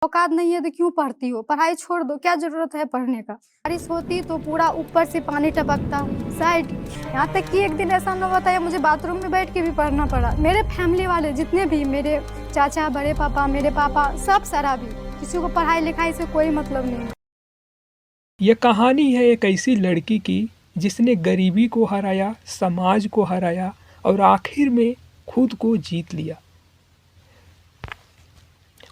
औकात नहीं है तो क्यों पढ़ती हो? पढ़ाई छोड़ दो, क्या ज़रूरत है पढ़ने का? बारिश होती तो पूरा ऊपर से पानी टपकता, साइड यहाँ तक कि एक दिन ऐसा ना हुआ था या मुझे बाथरूम में बैठ के भी पढ़ना पड़ा। मेरे फैमिली वाले जितने भी मेरे चाचा, बड़े पापा, मेरे पापा सब शराबी, किसी को पढ़ाई-लिखाई से कोई मतलब नहीं। यह कहानी है एक ऐसी लड़की की जिसने गरीबी को हराया, समाज को हराया और आखिर में खुद को जीत लिया।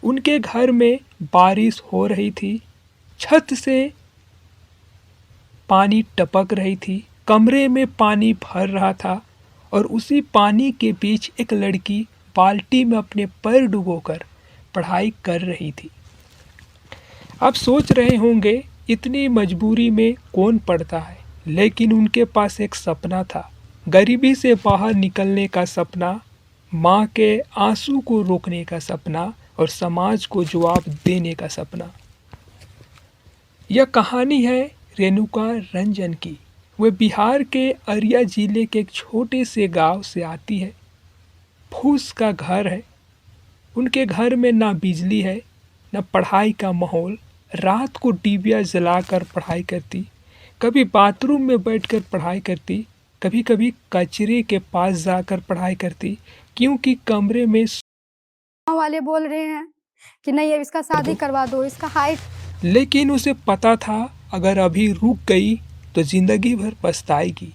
उनके घर में बारिश हो रही थी, छत से पानी टपक रही थी, कमरे में पानी भर रहा था और उसी पानी के बीच एक लड़की बाल्टी में अपने पैर डुबोकर पढ़ाई कर रही थी। आप सोच रहे होंगे इतनी मजबूरी में कौन पढ़ता है, लेकिन उनके पास एक सपना था, गरीबी से बाहर निकलने का सपना, माँ के आंसू को रोकने का सपना और समाज को जवाब देने का सपना। यह कहानी है रेणुका रंजन की। वे बिहार के अरिया जिले के एक छोटे से गांव से आती है। फूस का घर है। उनके घर में ना बिजली है, ना पढ़ाई का माहौल। रात को डिबिया जलाकर पढ़ाई करती, कभी बाथरूम में बैठकर पढ़ाई करती, कभी कभी कचरे के पास जाकर पढ़ाई करती, क्योंकि कमरे में गाँव वाले बोल रहे हैं कि नहीं अब इसका शादी करवा दो, इसका हाइट। लेकिन उसे पता था अगर अभी रुक गई तो जिंदगी भर पछताएगी।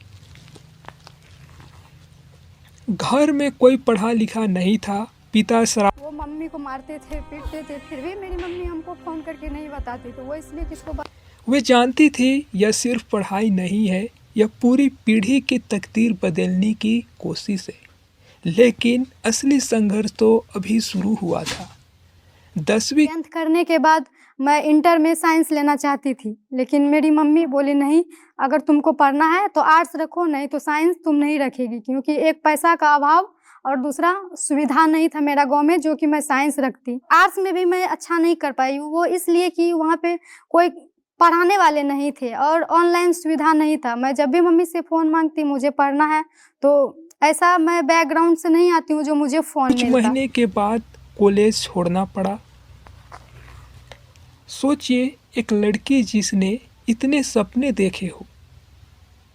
घर में कोई पढ़ा लिखा नहीं था, पिता शराब। वो मम्मी को मारते थे, पीटते थे, फिर भी मेरी मम्मी हमको फ़ोन करके नहीं बताती, तो वो इसलिए किसको वे जानती थी यह सिर्फ पढ़ाई नहीं है, यह पूरी पीढ़ी की तकदीर बदलने की कोशिश है। लेकिन असली संघर्ष तो अभी शुरू हुआ था। 10वीं 10th करने के बाद मैं इंटर में साइंस लेना चाहती थी, लेकिन मेरी मम्मी बोली नहीं, अगर तुमको पढ़ना है तो आर्ट्स रखो, नहीं तो साइंस तुम नहीं रखेगी, क्योंकि एक पैसा का अभाव और दूसरा सुविधा नहीं था मेरा गाँव में जो कि मैं साइंस रखती। आर्ट्स में भी मैं अच्छा नहीं कर पाई, वो इसलिए कि वहाँ पे कोई पढ़ाने वाले नहीं थे और ऑनलाइन सुविधा नहीं था। मैं जब भी मम्मी से फ़ोन माँगती मुझे पढ़ना है, तो ऐसा मैं बैकग्राउंड से नहीं आती हूँ जो मुझे फ़ोन कुछ मिलता। महीने के बाद कॉलेज छोड़ना पड़ा। सोचिए एक लड़की जिसने इतने सपने देखे हो,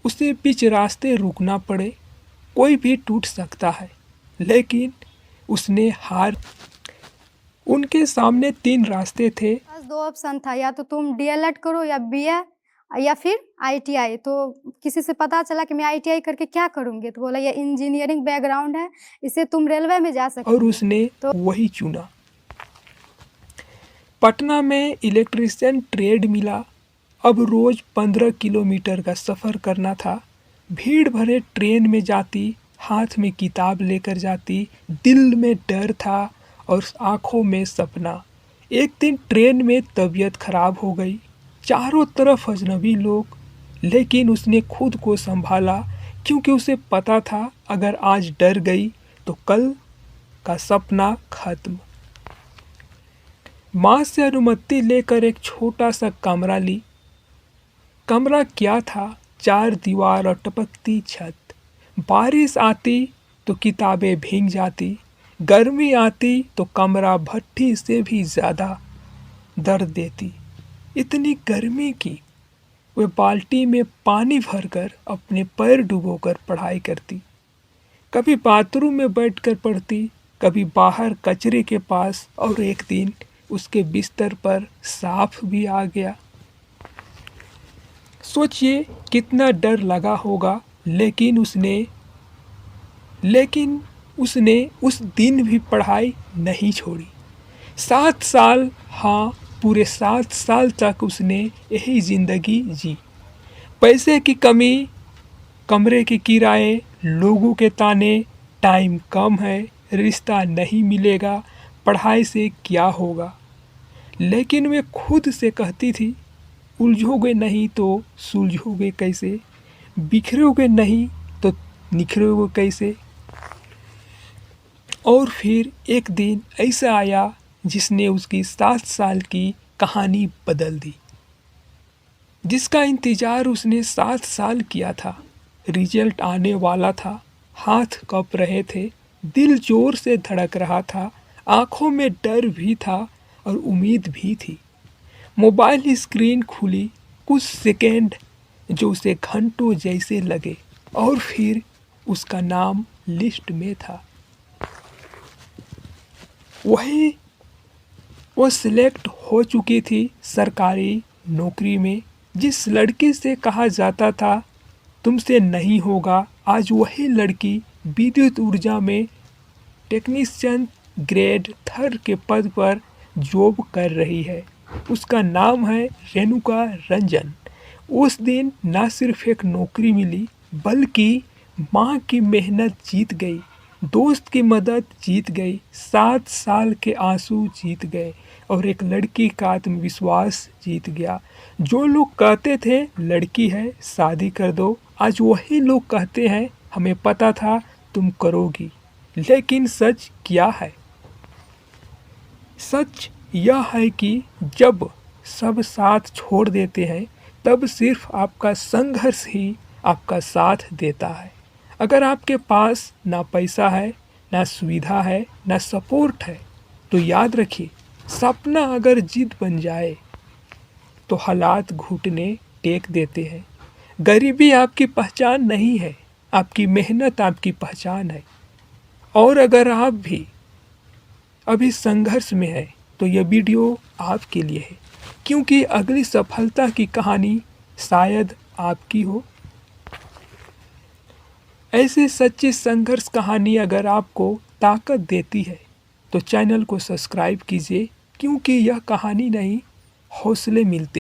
उसे बीच रास्ते रुकना पड़े। कोई भी टूट सकता है, लेकिन उसने हार। उनके सामने 3 रास्ते थे। बस 2 ऑप्शन था, या तो तुम डीएलएड करो या बीए या फिर आईटीआई। तो किसी से पता चला कि मैं आईटीआई करके क्या करूँगी, तो बोला ये इंजीनियरिंग बैकग्राउंड है, इससे तुम रेलवे में जा सकती और हो। उसने तो वही चुना। पटना में इलेक्ट्रीशियन ट्रेड मिला। अब रोज 15 किलोमीटर का सफ़र करना था। भीड़ भरे ट्रेन में जाती, हाथ में किताब लेकर जाती, दिल में डर था और आंखों में सपना। एक दिन ट्रेन में तबीयत खराब हो गई, चारों तरफ अजनबी लोग, लेकिन उसने खुद को संभाला, क्योंकि उसे पता था अगर आज डर गई तो कल का सपना खत्म। माँ से अनुमति लेकर एक छोटा सा कमरा ली। कमरा क्या था, 4 दीवार और टपकती छत। बारिश आती तो किताबें भीग जाती, गर्मी आती तो कमरा भट्ठी से भी ज़्यादा दर्द देती। इतनी गर्मी की वे बाल्टी में पानी भरकर अपने पैर डुबोकर पढ़ाई करती। कभी बाथरूम में बैठकर पढ़ती, कभी बाहर कचरे के पास, और एक दिन उसके बिस्तर पर सांप भी आ गया। सोचिए कितना डर लगा होगा, लेकिन उसने उस दिन भी पढ़ाई नहीं छोड़ी। 7 साल, हाँ पूरे 7 साल तक उसने यही ज़िंदगी जी। पैसे की कमी, कमरे के किराए, लोगों के ताने, टाइम कम है, रिश्ता नहीं मिलेगा, पढ़ाई से क्या होगा। लेकिन वे खुद से कहती थी, उलझोगे नहीं तो सुलझोगे कैसे, बिखरोगे नहीं तो निखरोगे कैसे। और फिर एक दिन ऐसा आया जिसने उसकी 7 साल की कहानी बदल दी। जिसका इंतज़ार उसने 7 साल किया था। रिजल्ट आने वाला था, हाथ कँप रहे थे, दिल जोर से धड़क रहा था, आँखों में डर भी था और उम्मीद भी थी। मोबाइल स्क्रीन खुली, कुछ सेकंड जो उसे घंटों जैसे लगे, और फिर उसका नाम लिस्ट में था। वो सिलेक्ट हो चुकी थी सरकारी नौकरी में। जिस लड़की से कहा जाता था तुमसे नहीं होगा, आज वही लड़की विद्युत ऊर्जा में टेक्नीशियन ग्रेड 3 के पद पर जॉब कर रही है। उसका नाम है रेणुका रंजन। उस दिन न सिर्फ एक नौकरी मिली, बल्कि माँ की मेहनत जीत गई, दोस्त की मदद जीत गई, 7 साल के आंसू जीत गए, और एक लड़की का आत्मविश्वास जीत गया। जो लोग कहते थे लड़की है शादी कर दो, आज वही लोग कहते हैं हमें पता था तुम करोगी। लेकिन सच क्या है? सच यह है कि जब सब साथ छोड़ देते हैं, तब सिर्फ आपका संघर्ष ही आपका साथ देता है। अगर आपके पास ना पैसा है, ना सुविधा है, ना सपोर्ट है, तो याद रखिए, सपना अगर जिद बन जाए तो हालात घुटने टेक देते हैं। गरीबी आपकी पहचान नहीं है, आपकी मेहनत आपकी पहचान है। और अगर आप भी अभी संघर्ष में है तो यह वीडियो आपके लिए है, क्योंकि अगली सफलता की कहानी शायद आपकी हो। ऐसे सच्ची संघर्ष कहानी अगर आपको ताकत देती है तो चैनल को सब्सक्राइब कीजिए, क्योंकि यह कहानी नहीं, हौसले मिलते